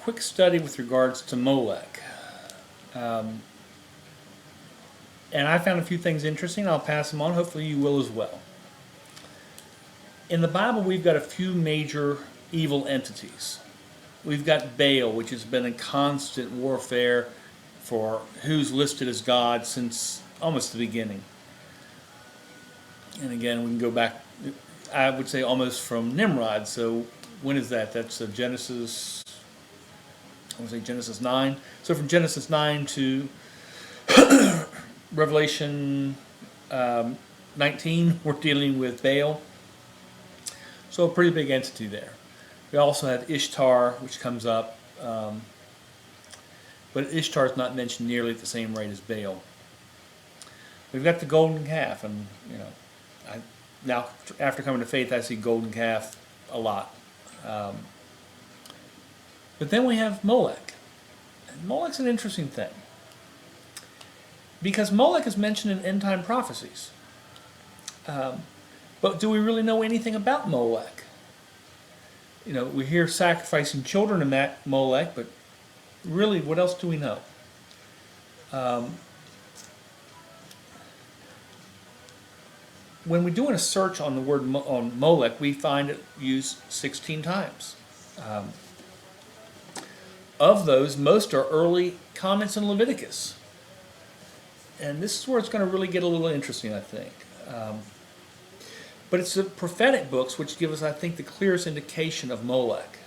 quick study with regards to Molek. And I found a few things interesting. I'll pass them on. Hopefully you will as well. In the Bible, we've got a few major evil entities. We've got Baal, which has been in constant warfare for who's listed as God since almost the beginning. And again, we can go back, I would say almost from Nimrod. So when is that? That's Genesis, I would say Genesis 9. So from Genesis 9 to Revelation 19, we're dealing with Baal. So a pretty big entity there. We also have Ishtar, which comes up, but Ishtar is not mentioned nearly at the same rate as Baal. We've got the golden calf, and now after coming to faith, I see golden calf a lot. But then we have Molek. And Molek's an interesting thing, because Molek is mentioned in end time prophecies. But do we really know anything about Molek? We hear sacrificing children in that Molek, but really, what else do we know? When we're doing a search on the word on Molek, we find it used 16 times. Of those, most are early comments in Leviticus. And this is where it's going to really get a little interesting, I think. But it's the prophetic books which give us, I think, the clearest indication of Molek.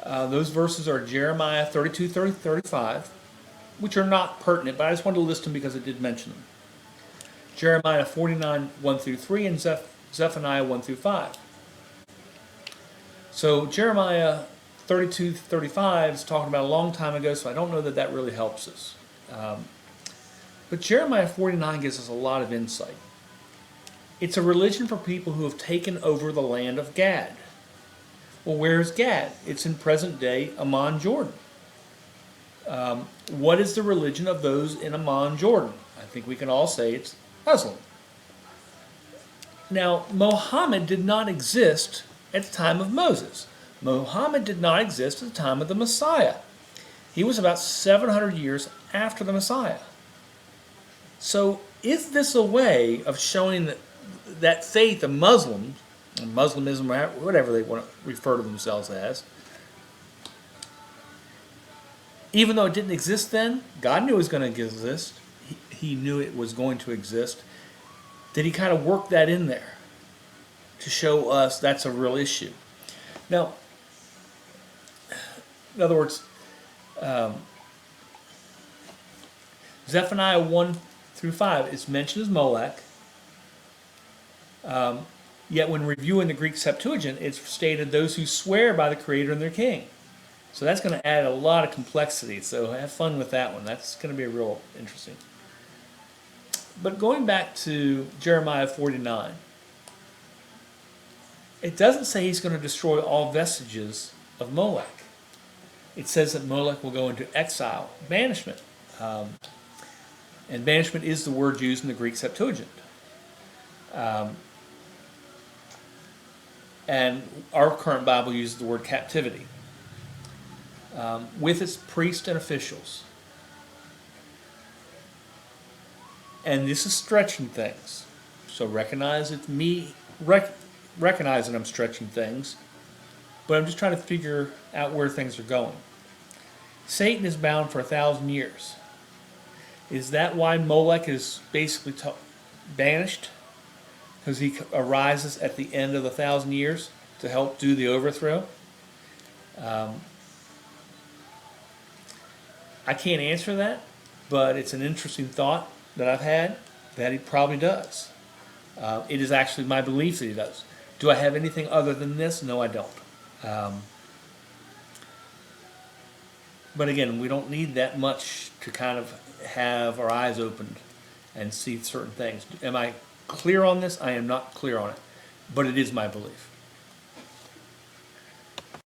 Those verses are Jeremiah 32, 30, 35, which are not pertinent, but I just wanted to list them because I did mention them. Jeremiah 49, 1 through 3, and Zephaniah 1 through 5. So Jeremiah 32, 35 is talking about a long time ago, so I don't know that that really helps us. But Jeremiah 49 gives us a lot of insight. It's a religion for people who have taken over the land of Gad. Well, where is Gad? It's in present-day Amman, Jordan. What is the religion of those in Amman, Jordan? I think we can all say it's Muslim. Now, Muhammad did not exist at the time of Moses. Muhammad did not exist at the time of the Messiah. He was about 700 years after the Messiah. So is this a way of showing that faith of Muslims, and Muslimism, or whatever they want to refer to themselves as, even though it didn't exist then, God knew it was going to exist. He knew it was going to exist. Did he kind of work that in there to show us that's a real issue? Now, in other words, Zephaniah 1 through 5 is mentioned as Molek. Yet when reviewing the Greek Septuagint, it's stated those who swear by the Creator and their King. So that's going to add a lot of complexity. So have fun with that one. That's going to be real interesting. But going back to Jeremiah 49, it doesn't say he's going to destroy all vestiges of Molek. It says that Molek will go into exile, banishment. And banishment is the word used in the Greek Septuagint. And our current Bible uses the word captivity, with its priests and officials. And this is stretching things. So recognize it's me recognizing I'm stretching things, but I'm just trying to figure out where things are going. Satan is bound for 1,000 years. Is that why Molek is basically banished? Because he arises at the end of the 1,000 years to help do the overthrow? I can't answer that, but it's an interesting thought that I've had, that he probably does. It is actually my belief that he does. Do I have anything other than this? No, I don't. But again, we don't need that much to kind of have our eyes opened and see certain things. Am I clear on this? I am not clear on it, but it is my belief.